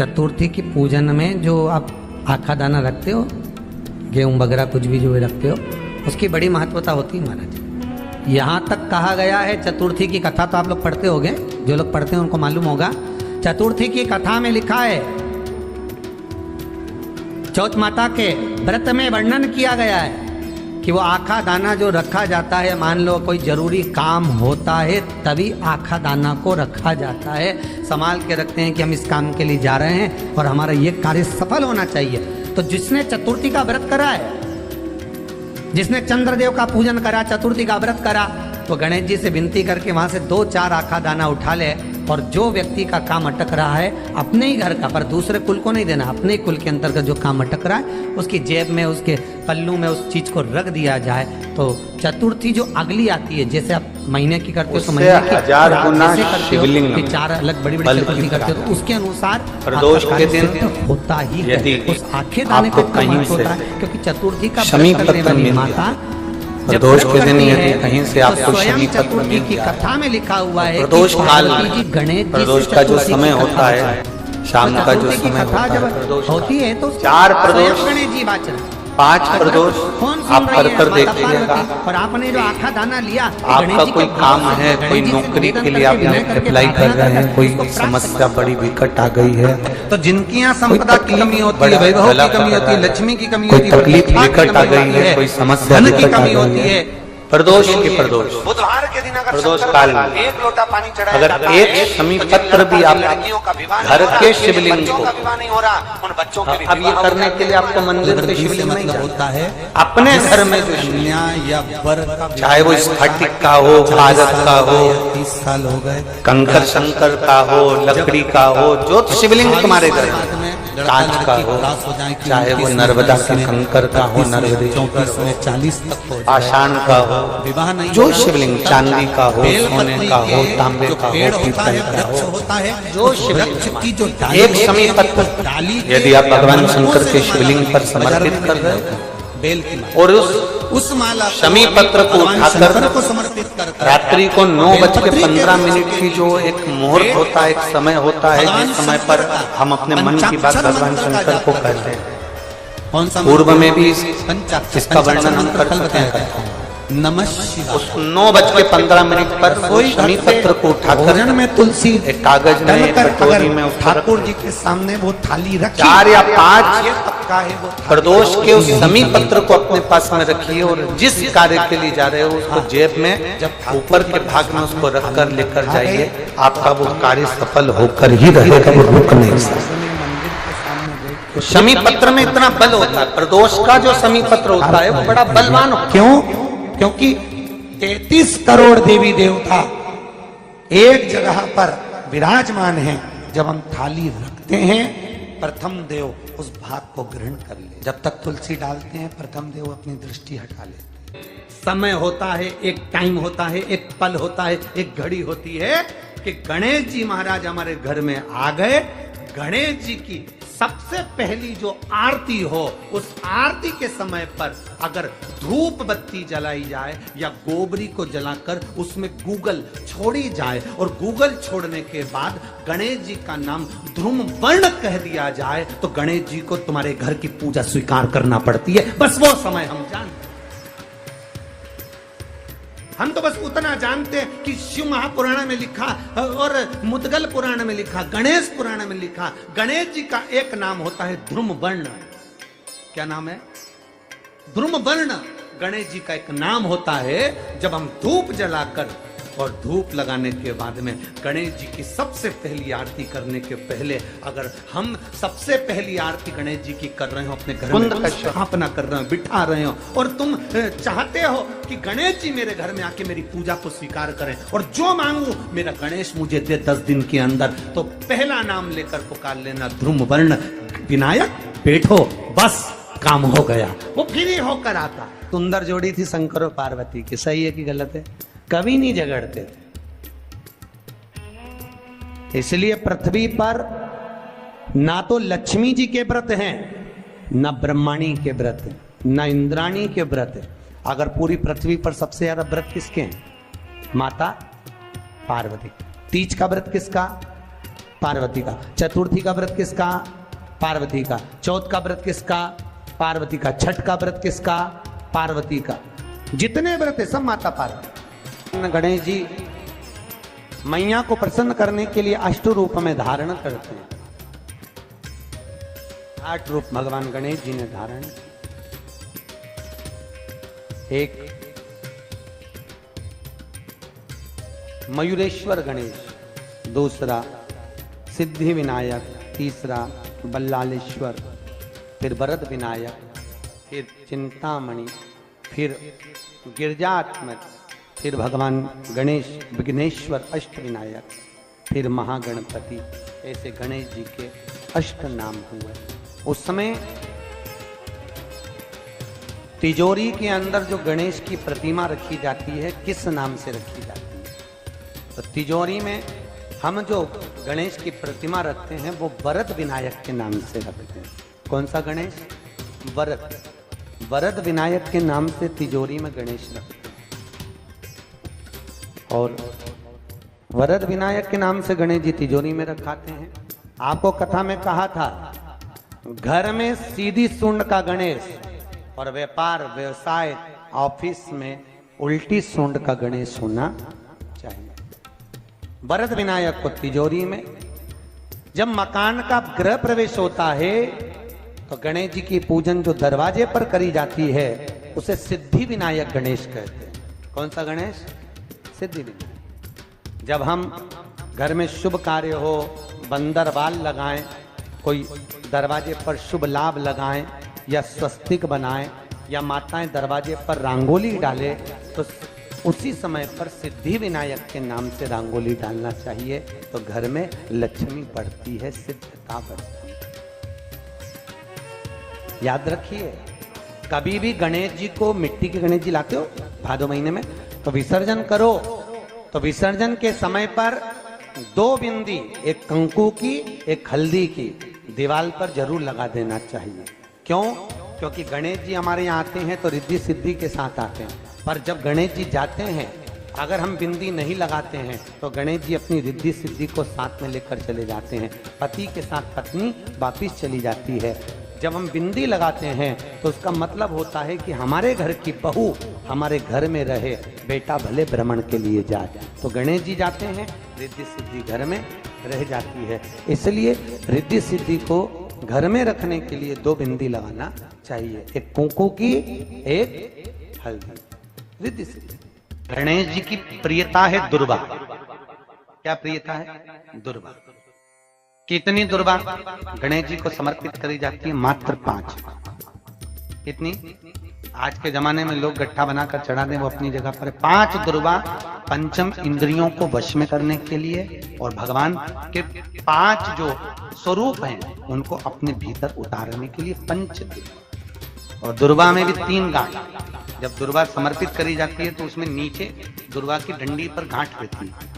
चतुर्थी की पूजन में जो आप आखा दाना रखते हो, गेहूं वगैरह कुछ भी जो रखते हो, उसकी बड़ी महत्वता होती है महाराज। यहाँ तक कहा गया है, चतुर्थी की कथा तो आप लोग पढ़ते होंगे, जो लोग पढ़ते हैं उनको मालूम होगा। चतुर्थी की कथा में लिखा है, चौथ माता के व्रत में वर्णन किया गया है कि वो आखा दाना जो रखा जाता है, मान लो कोई जरूरी काम होता है तभी आखा दाना को रखा जाता है, संभाल के रखते हैं कि हम इस काम के लिए जा रहे हैं और हमारा ये कार्य सफल होना चाहिए। तो जिसने चतुर्थी का व्रत करा है, जिसने चंद्रदेव का पूजन करा, चतुर्थी का व्रत करा, तो गणेश जी से विनती करके वहां से 2-4 आखा दाना उठा ले, और जो व्यक्ति का काम अटक रहा है अपने ही घर का, पर दूसरे कुल को नहीं देना, अपने ही कुल के अंतर्गत जो काम अटक रहा है उसकी जेब में, उसके पल्लू में उस चीज को रख दिया जाए। तो चतुर्थी जो अगली आती है, जैसे आप महीने की करते हो तो महीने की 1000 गुना शिवलिंग कि 4 अलग बड़ी बड़ी चतुर्थी करते हो तो उसके अनुसार प्रदोष के दिन होता ही है, उस आखे दाने को कहीं होता है, क्योंकि चतुर्थी का व्रत करने वाली माता प्रदोष के दिन यदि कहीं से आपको स्वयं चतुर्थी की कथा में लिखा हुआ है, प्रदोष काल गणेश प्रदोष का जो समय होता है, शाम का जो समय होता है, होती है तो 4 प्रदोष, गणेश जी वाचन, 5 प्रदोष आप कर देखिएगा। और आपने जो आखा दाना लिया, आपका कोई काम है, कोई नौकरी के लिए आपने अप्लाई कर रहे हैं, कोई समस्या बड़ी विकट आ गई है, तो जिनकी यहाँ संपदा की कमी होती है, वैभव की कमी होती है, लक्ष्मी की कमी होती है, कोई तकलीफ विकट आ गई है, कोई समस्या धन की कमी होती है, प्रदोष के प्रदोष बुधवार के दिन अगर प्रदोष काल में 1 लोटा पानी चढ़ाया अगर जाता एक है, शमी तो पत्र भी आप घर के शिवलिंग बच्चों को, का विवाह नहीं हो रहा, उन बच्चों के भी अब ये विवाह करने के लिए आपको मंदिर के शिवलिंग नहीं मतलब होता है अपने घर में जो कन्या या वर का, चाहे वो स्फटिक का हो, कागज का हो, 30 साल हो गए, कंकर शंकर का हो, लकड़ी का हो, जो शिवलिंग तुम्हारे घर में कांच का हो, चाहे वो नर्मदा के कंकर का हो, नर्मदे 34 में 40 तक हो, आषाढ़ का हो, विवाह नहीं, जो शिवलिंग चांदी का हो, सोने का हो, तांबे का हो, पीतल का हो, होता है जो शिवलिंग की जो एक शमी पत्र यदि आप भगवान शंकर के शिवलिंग पर समर्पित कर रहे हो बेल की और उस माला शमी पत्र को उठाकर को समर्पित कर रात्रि को 9:15 की जो एक मुहूर्त होता है, एक समय होता है, जिस समय पर हम अपने मन की बात भगवान शंकर को कहते हैं, पूर्व में भी इसका वर्णन हम कर सकते हैं। नमः उस 9:15 पर कोई शमी पत्र को उठाकर में तुलसी एक कागज में, कटोरी में ठाकुर जी के सामने वो थाली रखी, 4 या 5 का है वो प्रदोष के उस शमी पत्र को अपने पास में रखिए और जिस कार्य के लिए जा रहे हो उसको जेब में जब ऊपर के भाग में उसको रखकर लेकर जाइए, आपका वो कार्य सफल होकर ही रहेगा, वो रुक नहीं सकता। शमी पत्र में इतना बल होता है, प्रदोष का जो शमी पत्र होता है वो बड़ा बलवान होता है। क्यों? क्योंकि 33 करोड़ देवी देवता एक जगह पर विराजमान हैं। जब हम थाली रखते हैं, प्रथम देव उस भाग को ग्रहण कर ले, जब तक तुलसी डालते हैं प्रथम देव अपनी दृष्टि हटा लेते हैं। समय होता है, एक टाइम होता है, एक पल होता है, एक घड़ी होती है कि गणेश जी महाराज हमारे घर में आ गए। गणेश जी की सबसे पहली जो आरती हो, उस आरती के समय पर अगर धूप बत्ती जलाई जाए या गोबरी को जलाकर उसमें गूगल छोड़ी जाए और गूगल छोड़ने के बाद गणेश जी का नाम ध्रुम वर्ण कह दिया जाए, तो गणेश जी को तुम्हारे घर की पूजा स्वीकार करना पड़ती है। बस वो समय हम जानते, हम तो बस उतना जानते हैं कि शिव महापुराण में लिखा और मुद्गल पुराण में लिखा, गणेश पुराण में लिखा, गणेश जी का एक नाम होता है ध्रुम वर्ण। क्या नाम है? ध्रुम वर्ण गणेश जी का एक नाम होता है। जब हम धूप जलाकर और धूप लगाने के बाद में गणेश जी की सबसे पहली आरती करने के पहले अगर हम सबसे पहली आरती गणेश जी की कर रहे हो, अपने घर में स्थापना कर रहे हो, बिठा रहे हो, और तुम चाहते हो कि गणेश जी मेरे घर में आके मेरी पूजा को स्वीकार करें और जो मांगू मेरा गणेश मुझे दे 10 दिन के अंदर, तो पहला नाम लेकर पुकार लेना ध्रुम वर्ण विनायक, बैठो, बस काम हो गया। वो फिर ही होकर आता। सुंदर जोड़ी थी शंकर और पार्वती की, सही है कि गलत है? कभी नहीं झगड़ते थे। इसलिए पृथ्वी पर ना तो लक्ष्मी जी के व्रत हैं, ना ब्रह्माणी के व्रत, ना इंद्राणी के व्रत। अगर पूरी पृथ्वी पर सबसे ज्यादा व्रत किसके हैं? माता पार्वती। तीज का व्रत किसका? पार्वती का। चतुर्थी का व्रत किसका? पार्वती का। चौथ का व्रत किसका? पार्वती का। छठ का व्रत किसका? पार्वती का। जितने व्रत है सब माता पार्वती। गणेश जी मैया को प्रसन्न करने के लिए अष्ट रूप में धारण करते हैं। 8 रूप भगवान गणेश जी ने धारण। एक मयूरेश्वर गणेश, दूसरा सिद्धि विनायक, तीसरा बल्लालेश्वर, फिर वरद विनायक, फिर चिंतामणि, फिर गिरजात्मक, फिर भगवान गणेश विघ्नेश्वर अष्ट विनायक, फिर महागणपति। ऐसे गणेश जी के अष्ट नाम हुए। उस समय तिजोरी के अंदर जो गणेश की प्रतिमा रखी जाती है किस नाम से रखी जाती है? तो तिजोरी में हम जो गणेश की प्रतिमा रखते हैं वो वरद विनायक के नाम से रखते हैं। कौन सा गणेश? वरद। वरद विनायक के नाम से तिजोरी में गणेश रखते हैं। और वरद विनायक के नाम से गणेश जी तिजोरी में रखाते हैं। आपको कथा में कहा था, घर में सीधी सूंड का गणेश और व्यापार व्यवसाय ऑफिस में उल्टी सूंड का गणेश होना चाहिए। वरद विनायक को तिजोरी में। जब मकान का गृह प्रवेश होता है तो गणेश जी की पूजन जो दरवाजे पर करी जाती है उसे सिद्धि विनायक गणेश कहते हैं। कौन सा गणेश? सिद्धि विनायक। जब हम घर में शुभ कार्य हो, बंदरवाल लगाएं, कोई दरवाजे पर शुभ लाभ लगाएं या स्वस्तिक बनाएं या माताएं दरवाजे पर रंगोली डालें तो उसी समय पर सिद्धि विनायक के नाम से रंगोली डालना चाहिए। तो घर में लक्ष्मी बढ़ती है, सिद्धता बढ़ती है। याद रखिए, कभी भी गणेश जी को, मिट्टी के गणेश जी लाते हो भादो महीने में, तो विसर्जन करो तो विसर्जन के समय पर 2 बिंदी, एक कंकु की एक हल्दी की, दीवार पर जरूर लगा देना चाहिए। क्यों? क्योंकि गणेश जी हमारे यहाँ आते हैं तो रिद्धि सिद्धि के साथ आते हैं। पर जब गणेश जी जाते हैं, अगर हम बिंदी नहीं लगाते हैं तो गणेश जी अपनी रिद्धि सिद्धि को साथ में लेकर चले जाते हैं। पति के साथ पत्नी वापिस चली जाती है। जब हम बिंदी लगाते हैं तो उसका मतलब होता है कि हमारे घर की बहू हमारे घर में रहे, बेटा भले भ्रमण के लिए जाए। तो गणेश जी जाते हैं, रिद्धि सिद्धि घर में रह जाती है। इसलिए रिद्धि सिद्धि को घर में रखने के लिए 2 बिंदी लगाना चाहिए, एक कुंकू की, एक हल्दी। रिद्धि सिद्धि। गणेश जी की प्रियता है दुर्वा। क्या प्रियता है? दुर्वा। कितनी दुर्वा गणेश जी को समर्पित करी जाती है? मात्र 5। कितनी? आज के जमाने में लोग गट्ठा बनाकर चढ़ा दें, वो अपनी जगह पर। 5 दुर्वा पंचम इंद्रियों को वश में करने के लिए और भगवान के 5 जो स्वरूप हैं उनको अपने भीतर उतारने के लिए 5 दुर्वा। और दुर्वा में भी 3 गांठ। जब दुर्वा समर्पित करी जाती है तो उसमें नीचे दुर्वा की डंडी पर गांठ रहती है